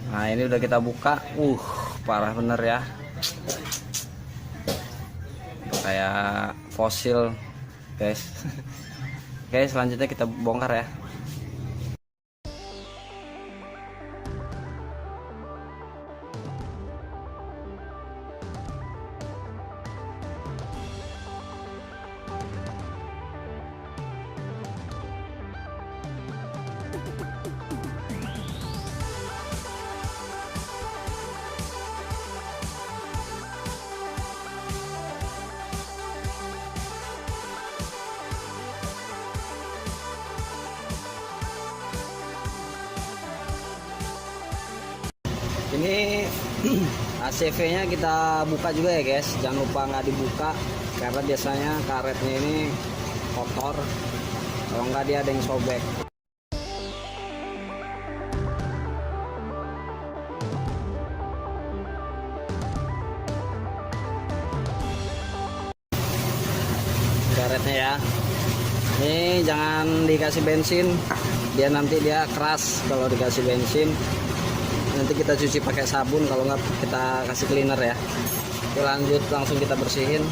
Nah ini udah kita buka, parah bener ya, kayak fosil guys. Oke, selanjutnya kita bongkar ya. Ini ACV nya kita buka juga ya guys, jangan lupa nggak dibuka karena biasanya karetnya ini kotor, kalau nggak dia ada yang sobek. Karetnya ya, ini jangan dikasih bensin, dia nanti dia keras kalau dikasih bensin. Nanti kita cuci pakai sabun, kalau nggak kita kasih cleaner ya. Oke, lanjut langsung kita bersihin.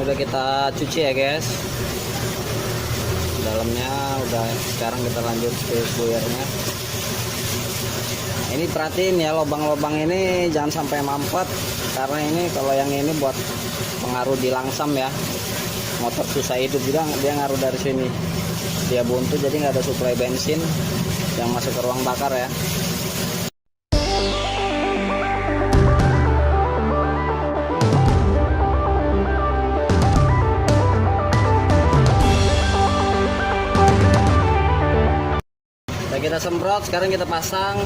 Udah kita cuci ya guys, dalamnya udah. Sekarang kita lanjut ke spoilernya. Ini perhatiin ya, lubang-lubang ini jangan sampai mampet, karena ini kalau yang ini buat pengaruh di langsam ya, motor susah hidup juga, dia ngaruh dari sini, dia buntu jadi nggak ada suplai bensin yang masuk ke ruang bakar ya. Kita semprot, sekarang kita pasang.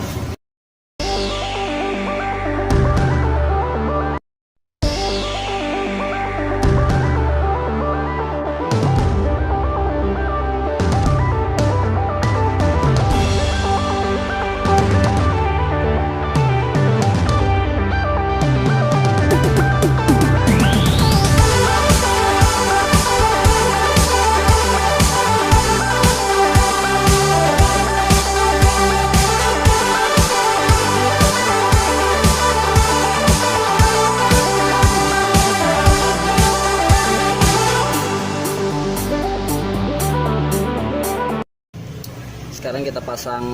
Sekarang kita pasang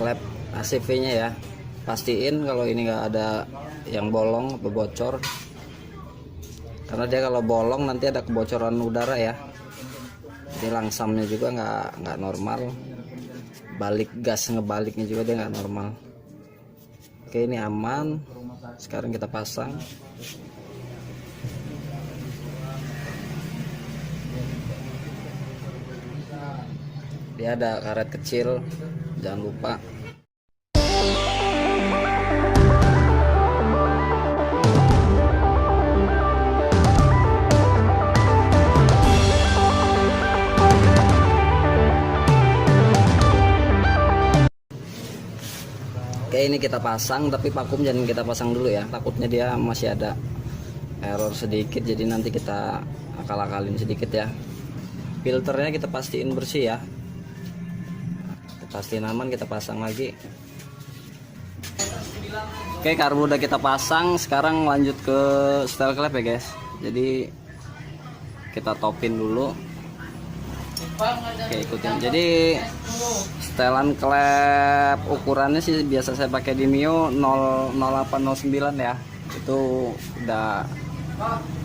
klep ACV nya ya, pastiin kalau ini nggak ada yang bolong atau bocor, karena dia kalau bolong nanti ada kebocoran udara ya. Jadi langsamnya juga nggak normal, balik gas ngebaliknya juga dia nggak normal. Oke, ini aman. Sekarang kita pasang. Dia ada karet kecil, jangan lupa. Oke, ini kita pasang, tapi vakum jangan kita pasang dulu ya, takutnya dia masih ada error sedikit, jadi nanti kita akal-akalin sedikit ya. Filternya kita pastiin bersih ya, pastiin aman, kita pasang lagi. Oke, karbu udah kita pasang, sekarang lanjut ke setel klep ya guys. Jadi kita topin dulu. Oke, ikutin. Jadi setelan klep ukurannya sih biasa saya pakai di Mio 00809 ya. Itu udah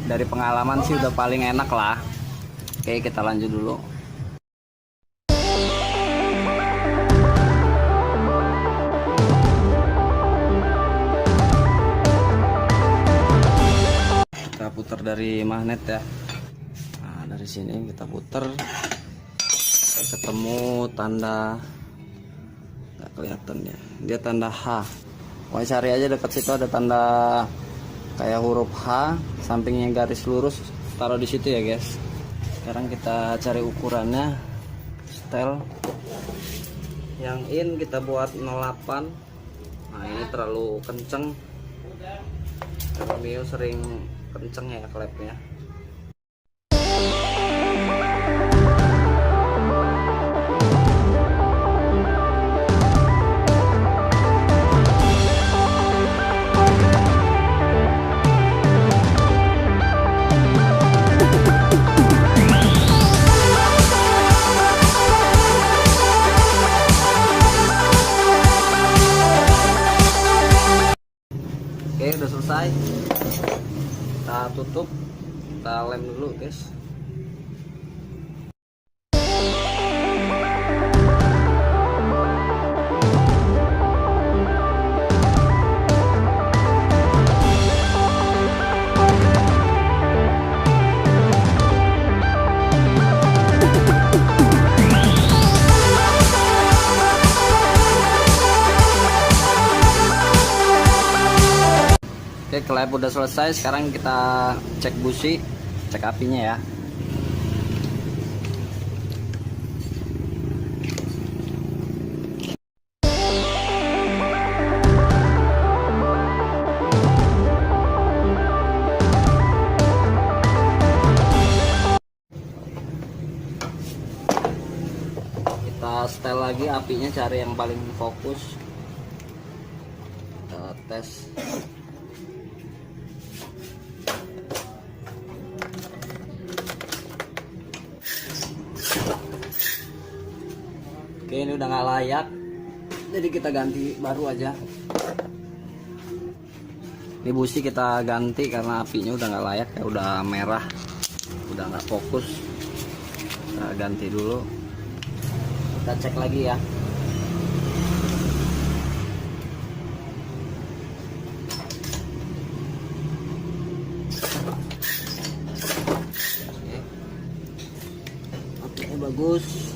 dari pengalaman sih udah paling enak lah. Oke, kita lanjut dulu. Kita putar dari magnet ya. Nah, dari sini kita putar, ketemu tanda, nggak kelihatan ya, dia tanda H. Pokoknya cari aja dekat situ ada tanda kayak huruf H, sampingnya garis lurus, taruh di situ ya guys. Sekarang kita cari ukurannya, setel yang in kita buat 08. Nah ini terlalu kenceng, Mio sering kenceng ya klepnya. Oke, udah selesai. Kita tutup, kita lem dulu, guys. Oke, klep udah selesai. Sekarang kita cek busi, cek apinya ya. Kita setel lagi apinya, cari yang paling fokus. Kita tes. Oke, ini udah nggak layak, jadi kita ganti baru aja. Ini busi kita ganti karena apinya udah nggak layak ya, udah merah, udah nggak fokus. Kita ganti dulu. Kita cek lagi ya. Oke, bagus.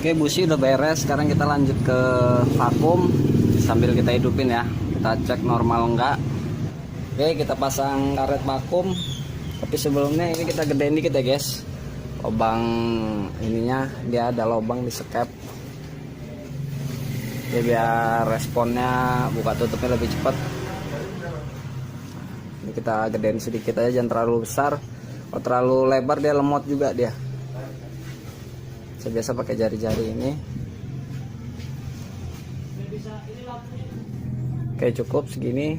Oke, busi udah beres. Sekarang kita lanjut ke vakum sambil kita hidupin ya. Kita cek normal enggak. Oke, kita pasang karet vakum. Tapi sebelumnya ini kita gedein dikit ya guys. Lubang ininya, dia ada lubang di sekep. Jadi biar responnya buka tutupnya lebih cepat. Ini kita gedein sedikit aja, jangan terlalu besar. Kalau terlalu lebar dia lemot juga dia. Saya biasa pakai jari-jari ini. Oke, cukup segini.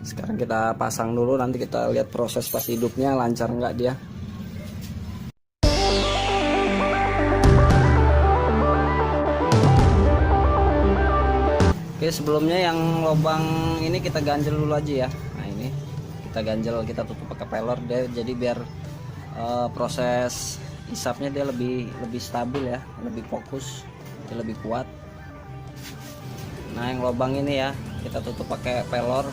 Sekarang kita pasang dulu, nanti kita lihat proses pas hidupnya lancar nggak dia. Oke, sebelumnya yang lubang ini kita ganjel dulu aja ya. Nah ini kita ganjel, kita tutup pakai pelor deh, jadi biar proses isapnya dia lebih stabil ya, lebih fokus, dia lebih kuat. Nah yang lubang ini ya kita tutup pakai pelor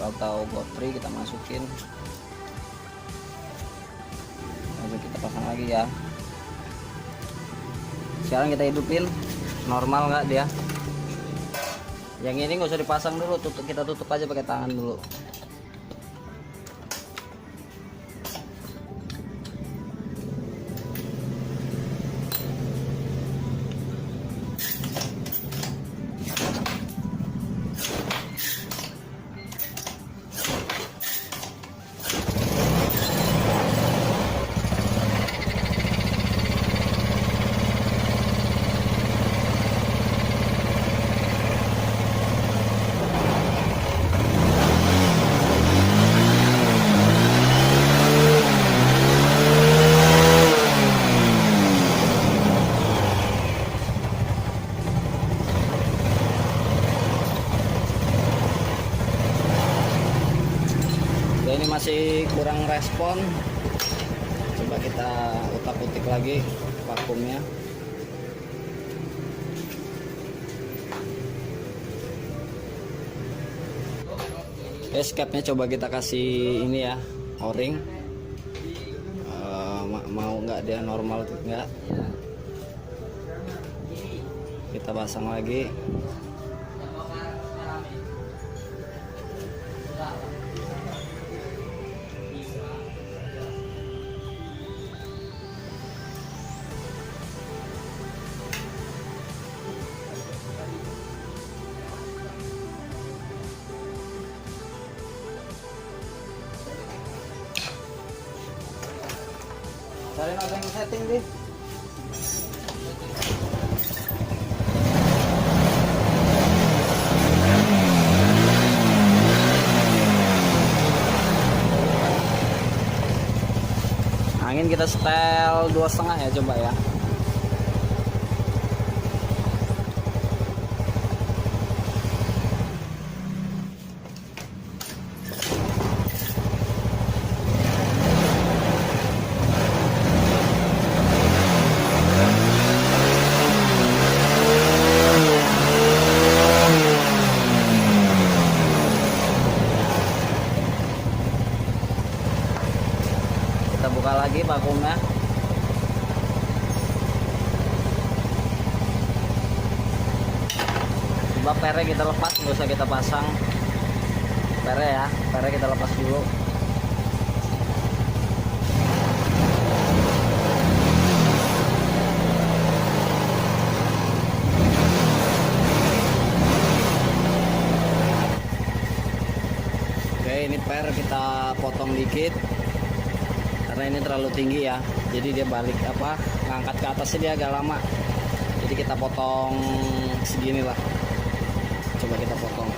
atau gotri, kita masukin, lalu kita pasang lagi ya. Sekarang kita hidupin, normal nggak dia. Yang ini nggak usah dipasang dulu, kita tutup aja pakai tangan dulu. Ini masih kurang respon, coba kita utak-utik lagi vakumnya. Escape-nya coba kita kasih ini ya, o-ring. Mau nggak dia normal, nggak kita pasang lagi. Cari ada yang setting deh. Angin kita setel 2,5 ya, coba ya. Kita buka lagi vakumnya. Coba pere kita lepas, nggak usah kita pasang pere ya, pere kita lepas dulu. Oke, ini per kita potong dikit karena ini terlalu tinggi ya, jadi dia balik ngangkat ke atasnya dia agak lama, jadi kita potong segini lah. Coba kita potong.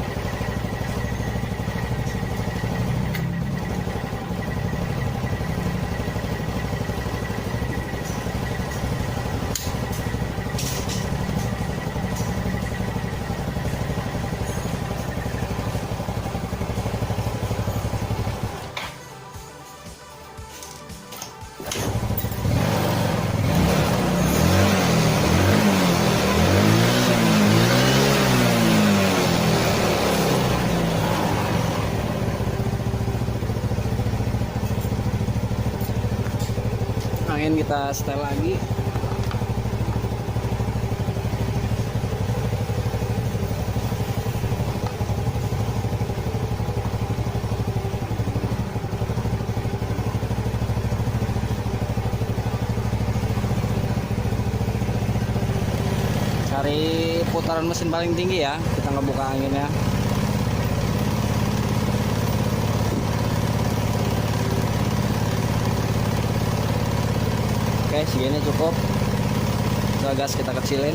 Angin kita setel lagi. Cari putaran mesin paling tinggi ya, kita ngebuka anginnya. Oke, segini cukup. Gas kita kecilin.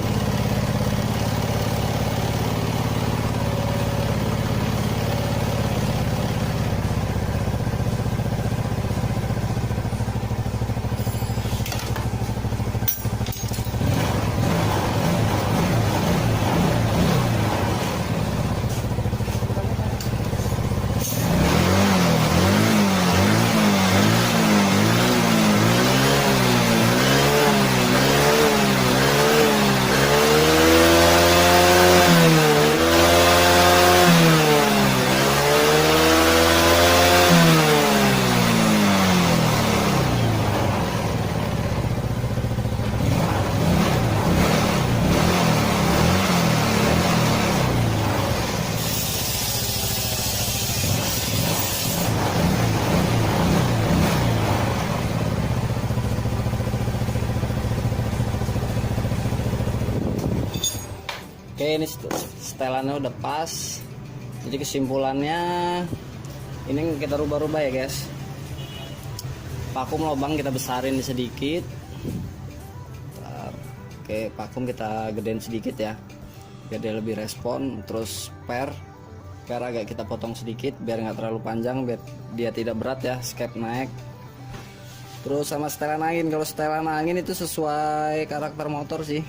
Oke, ini setelannya udah pas. Jadi kesimpulannya ini kita rubah-rubah ya guys. Vakum lubang kita besarin sedikit. Oke, vakum kita gedein sedikit ya, biar dia lebih respon. Terus per agak kita potong sedikit biar nggak terlalu panjang, biar dia tidak berat ya, skep naik. Terus sama setelan angin, kalau setelan angin itu sesuai karakter motor sih.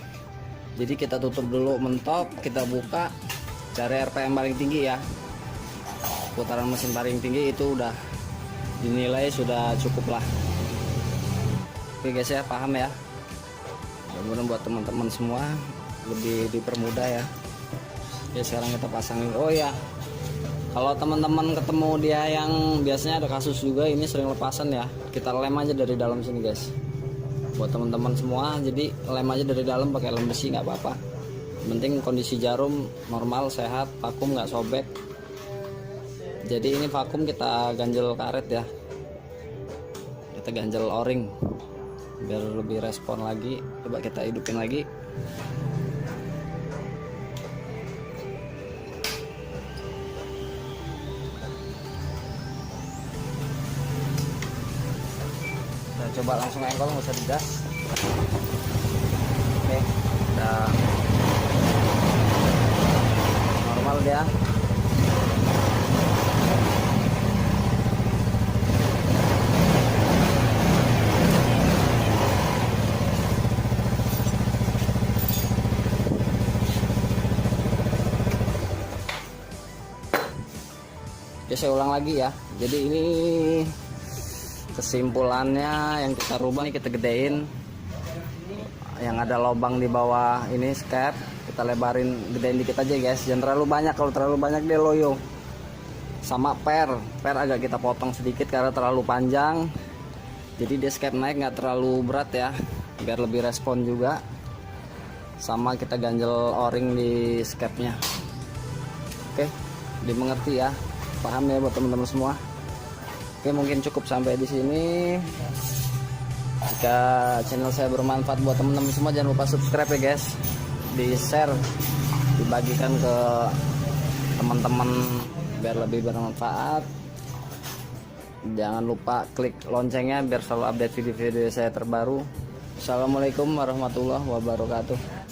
Jadi kita tutup dulu mentok, kita buka, cari RPM paling tinggi ya, putaran mesin paling tinggi itu udah dinilai sudah cukup lah. Oke guys ya, paham ya. Mudah-mudahan buat teman-teman semua lebih dipermudah ya. Oke, sekarang kita pasangin. Oh ya, kalau teman-teman ketemu dia yang biasanya ada kasus juga ini sering lepasan ya, kita lem aja dari dalam sini guys. Buat teman-teman semua, jadi lem aja dari dalam pakai lem besi nggak apa-apa. penting kondisi jarum normal, sehat, vakum nggak sobek. Jadi ini vakum kita ganjel karet ya, kita ganjel o-ring biar lebih respon lagi. Coba kita hidupin lagi. Kita coba langsung engkol, nggak usah digas. Oke, udah normal dia. Oke, saya ulang lagi ya. Jadi ini kesimpulannya, yang kita rubah nih, kita gedein yang ada lubang di bawah ini skep, kita lebarin, gedein dikit aja guys, jangan terlalu banyak. Kalau terlalu banyak dia loyo. Sama per agak kita potong sedikit karena terlalu panjang, jadi dia skep naik nggak terlalu berat ya, biar lebih respon juga. Sama kita ganjel o-ring di skepnya. Oke, dimengerti ya, paham ya buat teman-teman semua. Oke, mungkin cukup sampai di sini. Jika channel saya bermanfaat buat teman-teman semua, jangan lupa subscribe ya guys, di share, dibagikan ke teman-teman biar lebih bermanfaat. Jangan lupa klik loncengnya biar selalu update video-video saya terbaru. Assalamualaikum warahmatullahi wabarakatuh.